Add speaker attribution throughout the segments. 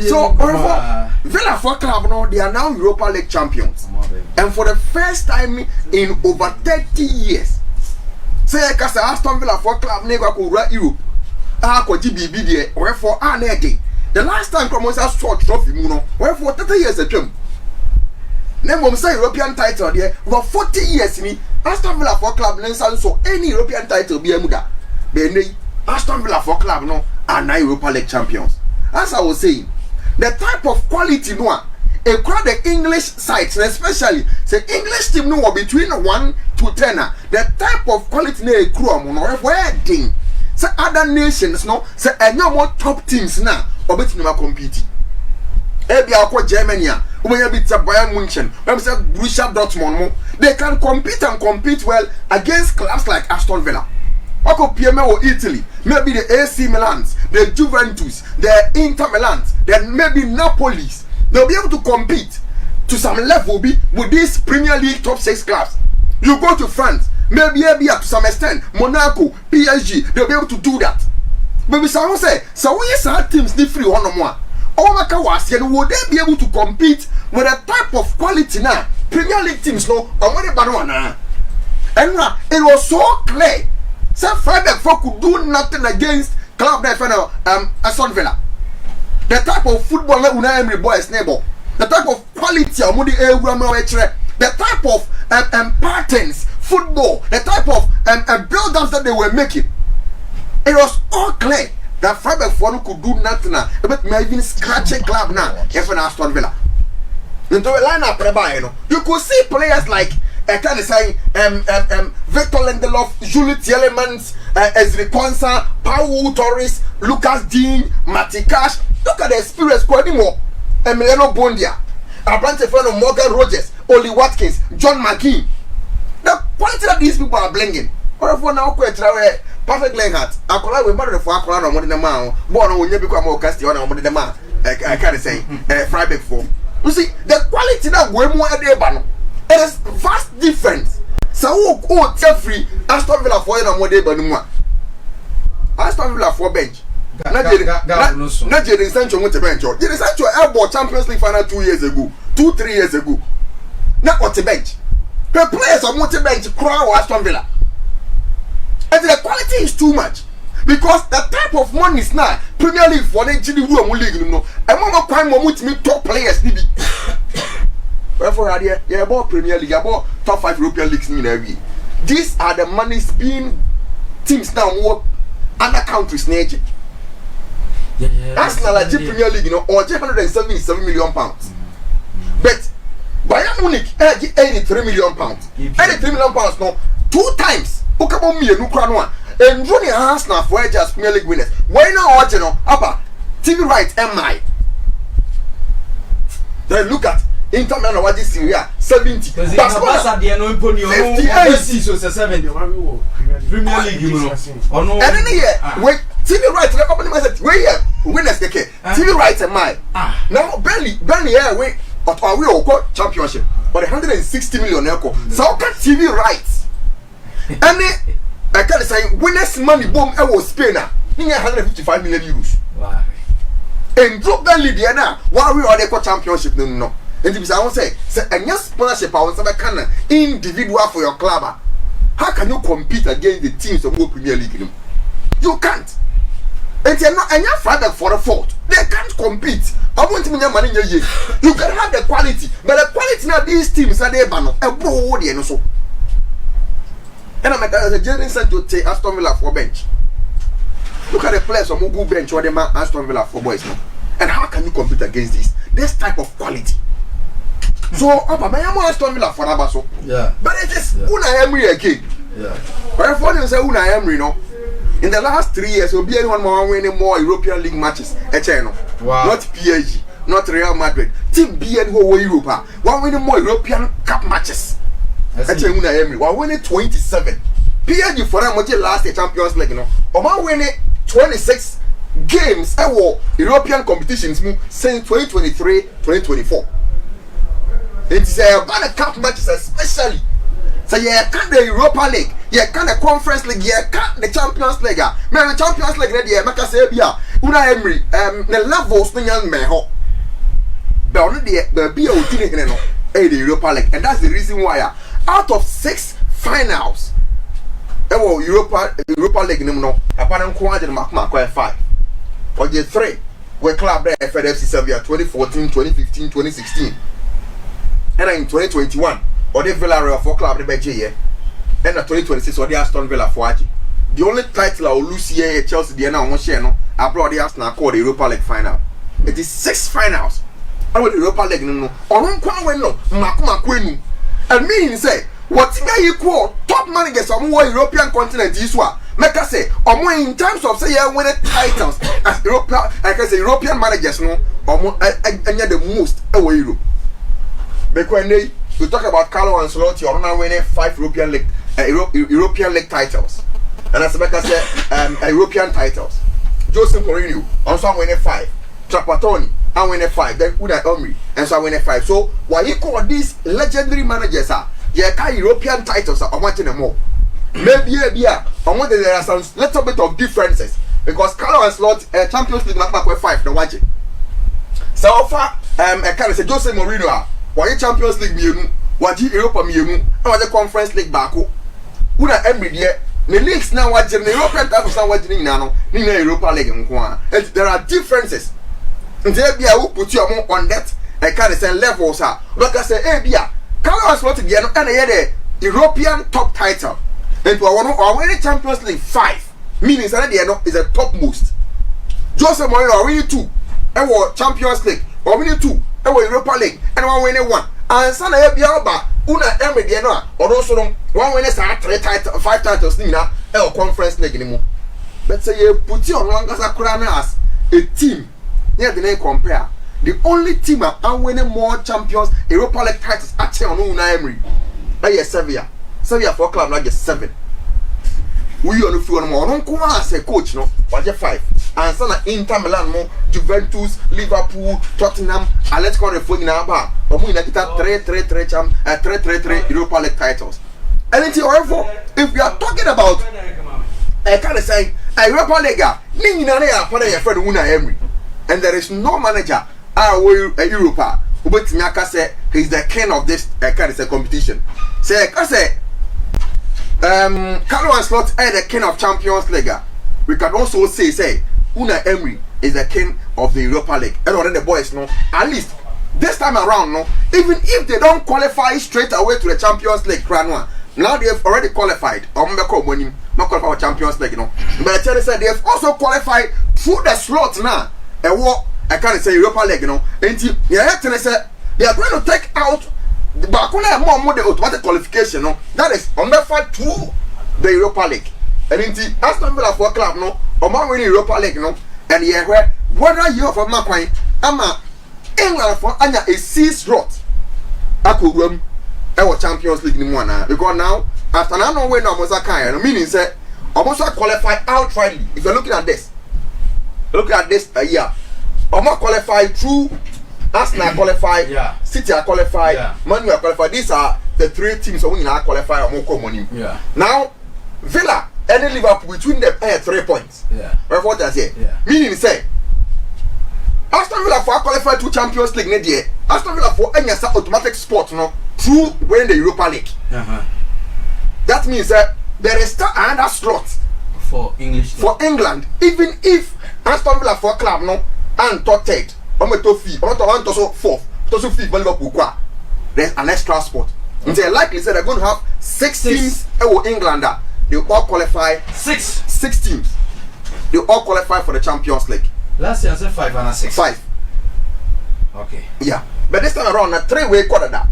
Speaker 1: So Villa for club now, they are now Europa League champions, and for the first time in over 30 years. Say Casa Aston Villa for club never could run Europe. GBB there, wherefore the last time Cromosa short trophy, wherefore 30 years ago. Name say European title there, over 40 years in Aston Villa for club, so any European title be a muda. Then Aston Villa for club no are now Europa League champions. As I was saying, the type of quality no a crowd the English sides, especially say English team no between 1 to 10. The type of quality no a crew no wedding. Say other nations no say any more top teams now or bet no compete. Ebi akwa Germany when you beat Bayern Munchen, when say Borussia Dortmund, they can compete well against clubs like Aston Villa. Oko PMA or Italy, maybe the AC Milans, the Juventus, the Inter Milans, then maybe Napoli's. They'll be able to compete to some level with these Premier League top 6 clubs. You go to France, maybe to some extent, Monaco, PSG, they'll be able to do that. But someone say, so we have teams need free one or more. Would they be able to compete with a type of quality now? Premier League teams no, and it was so clear. Say Freiburg could do nothing against club that Aston Villa. The type of football that Unai Emery boys neighbor, the type of quality the type of patterns, football, the type of build-ups that they were making. It was all clear that Freiburg could do nothing now. But may even scratch a club now if an Aston Villa. Into a lineup, you could see players like kind of saying Victor Lindelof, Julie Tielemans, Ezri Konsa, Paul Torres, Lucas Dean, Matikash. Look at the experience squad anymore. Emiliano Bondia, Abrante Fernando, Morgan Rogers, Oli Watkins, John McGinn. The quality that these people are blinging. Or if one now quite perfect Lenghart, I call out with mother for Aquila on one in the man, born when you become more Castillo on one in the man. I can't say Freiburg for. You see, the quality that we're more at the banner. It is vast difference. So, Jeffrey, Aston Villa for you and what they but Aston Villa for bench. Not Jerry Sancho went to bench. Jerry Sancho elbow Champions League final 2 years ago, 2-3 years ago. Not what the bench. The players are multi bench crown Aston Villa. And the quality is too much. Because the type of money is now Premier League for the GD room league, you know. And one time we meet top players. Wherefore, yeah, about Premier League, about top 5 European leagues in every. These are the monies being teams now more other countries nature. That's not like Premier League, you know, or 177 million pounds. But Bayern Munich 83 million pounds. 83 million pounds now 2 times. Okabo me no kra no a. And Johnny has now for just Premier League winners. Why not watch no? Apa TV right MI. Then look at Inter Milan what this year 70.
Speaker 2: Barcelona dey no imponi o 70 Premier League you know. Ono. And
Speaker 1: then here wait TV right the company must say we here winners keke. TV right MI. Now Burnley here we or we go championship. But 160 million echo. So can TV rights. And I can't say winners money boom was Spain now. 155 million euros.
Speaker 2: Wow.
Speaker 1: And drop Burnley there now. Why we are the championship no. And if I want to say and your sponsorship I want to kind individual for your club. How can you compete against the teams of World Premier League? You can't. And you're not and you're Freiburg for the fault. They can't compete. I want to money in your year. You can have the quality, but the quality now these teams are there banner. A broad and so. And I'm a Jerry Sancho take Aston Villa for bench. Look at the players on Mugu bench or the man Aston Villa for boys now. And how can you compete against this type of quality? So, I am Aston Villa for Abaso.
Speaker 2: Yeah.
Speaker 1: But it is Unai Emery again.
Speaker 2: Yeah.
Speaker 1: But for them say Unai Emery, no. In the last 3 years, will be anyone more winning more European League matches.
Speaker 2: Wow.
Speaker 1: Not PSG, not Real Madrid. Team B and who Europa. One winning more European Cup matches. Unai Emery. One winning 27. PSG for them was last year Champions League, you know. Or one winning 26 games. European competitions since 2023-2024. It is about the cup matches especially. So yeah, can't the Europa League, yeah, can't the Conference League, yeah, can't the Champions League. Man, the Champions League, yeah, make us say, yeah, Unai Emery the levels no yan me ho but on the be a utini no the Europa League, and that's the reason why out of 6 finals Europa League no apparently quite the 5 or the 3 were club there FFC Serbia 2014 2015 2016 and in 2021 or the Villarreal for club the BJ and 2026 or the Aston Villa for Aji. The only title I will lose here Chelsea the now one share no abroad the Arsenal called the Europa League final. It is 6 finals. And with the Europa League no on kwa no makuma kwenu. And mean say what you call top managers of more European continent is what make us say or in terms of say winning titles as Europa I can say European managers no or more the most away Europe. Because we talk about Carlo Ancelotti or now winning 5 European League titles. And as Becca said, European titles. Jose Mourinho also winning 5. Trapattoni and winning 5. Then Unai Emery and so winning 5. So why you call these legendary managers European titles are watching them more. Maybe there are some little bit of differences because Carlo Ancelotti Champions League not with 5 the watching. So far I can say Jose Mourinho why Champions League me why Europa me and the Conference League back. Unai Emery the leagues now watching the European titles now watching now in the Europa League. There are differences. There be who put you on that I can't say levels are. Like I say, hey, Bia, Carlo Ancelotti the European top title. And to our winning Champions League 5 meaning that is a top most. Jose Mourinho winning 2 and what Champions League or winning 2 and what Europa League and one winning 1. And Sana Biaba Unai Emery or also one winner 5 titles nina or Conference League anymore. But say you put you on Langas as a team. Yeah, the name compare. The only team are winning more champions Europa League titles actually on Unai Emery. That is Sevilla for club like 7. We on the floor more. Don't come as a coach no. But 5. And Sana Inter Milan more Juventus, Liverpool, Tottenham, and let's call the phone in our bar. Or we like 3 Europa League titles. And it's however, if we are talking about I kind of say a Europa League, Unai Emery, and there is no manager Europa who say he's the king of this kind of say competition. Say I say Carlo Ancelotti is the king of Champions League. We can also say Unai Emery is the king of the Europa League. And already the boys know at least this time around, no, even if they don't qualify straight away to the Champions League, now they have already qualified. Or not qualify for Champions League, no. But I tell you, they have also qualified through the slot now. And what I can't say Europa League, you know. And they are going to take out the Bakuna more the automatic qualification, no. That is on the fight to the Europa League. And in the Aston Villa for club, no, or more winning Europa League, no. And yeah, whether you're from Macquarie, England for Anya a 6 slot. I could run our Champions League in one because now after now no way no Mozaka, meaning say almost qualify outrightly. If you're looking at this a year, almost qualified through Arsenal qualified, City are qualified, Man U are qualified. These are the 3 teams who are qualified or more money. Now Villa and Liverpool between them 3 points. What I say? Meaning say Aston Villa for qualified to Champions League next year. Aston Villa for any automatic spot no through winning the Europa League. That means that there is still another slot
Speaker 2: for
Speaker 1: England. Even if Aston Villa for club no and top 3rd, or to fee, or to 4th, to fee Liverpool qua. There's an extra spot. And they likely said they're going to have 6 teams in England. They all qualify 6 teams. They all qualify for the Champions League.
Speaker 2: Last year I said 5 and 6.
Speaker 1: 5.
Speaker 2: Okay.
Speaker 1: Yeah. But this time around, a 3-way quarter that.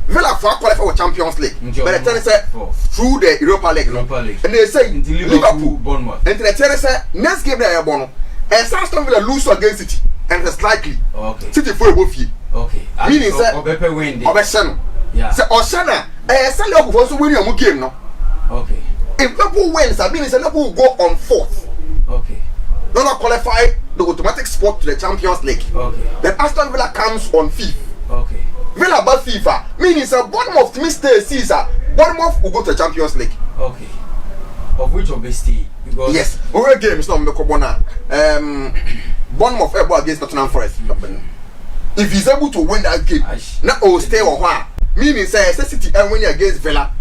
Speaker 1: Villa for qualify for Champions League. But the tennis said through the Europa League. And they say Liverpool,
Speaker 2: Bournemouth.
Speaker 1: And the tennis said next game they are born. And Aston Villa lose against City. And it's likely.
Speaker 2: Okay.
Speaker 1: City for a buffy.
Speaker 2: Okay.
Speaker 1: Meaning say
Speaker 2: Obepe win.
Speaker 1: Obesano. Yeah. Say Oshana. Send up for also winning a game no.
Speaker 2: Okay.
Speaker 1: If Liverpool wins, I mean Liverpool will go on 4th.
Speaker 2: Okay.
Speaker 1: Do not qualify the automatic spot to the Champions League.
Speaker 2: Okay.
Speaker 1: Then Aston Villa comes on 5th.
Speaker 2: Okay.
Speaker 1: Villa but FIFA meaning it's a Bournemouth to stay Caesar. Bournemouth will go to the Champions League.
Speaker 2: Okay. Of which of stay? Because
Speaker 1: yes, over games now Mekobona. Bournemouth able against Tottenham Forest. If he's able to win that game, now will stay or what? Meaning say City and win against Villa.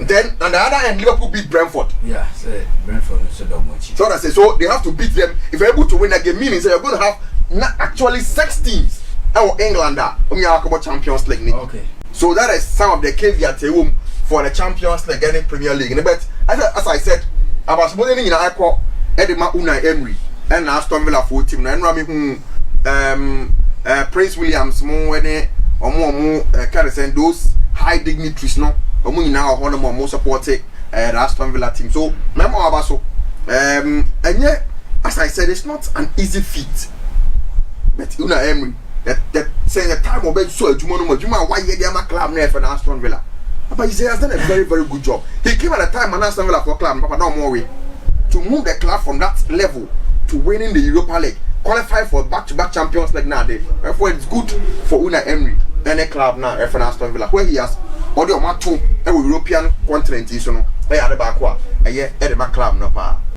Speaker 1: Then on the other end, Liverpool beat Brentford.
Speaker 2: Yeah, say Brentford so much.
Speaker 1: So that's it. So they have to beat them. If they're able to win that game, meaning say you're going to have not actually 6 teams. Our England about Champions League.
Speaker 2: Okay.
Speaker 1: So that is some of the caveat for the Champions League and the Premier League. But as I said, I was supposing I call Unai Emery and Aston Villa full team. And Rami Prince Williams more those high dignitaries no. Now one of more supported the Aston Villa team. So remember Abaso. And yet, as I said, it's not an easy feat. But Unai Emery, that saying the time of so Juma why you my club near for Aston Villa. But he has done a very, very good job. He came at a time and Aston Villa for club, Papa no more way. To move the club from that level to winning the Europa League, qualify for back-to-back Champions League now. Therefore, it's good for Unai Emery and the club now for Aston Villa, where he has audio match to European continent. So no, they are the back one. The back club no pa.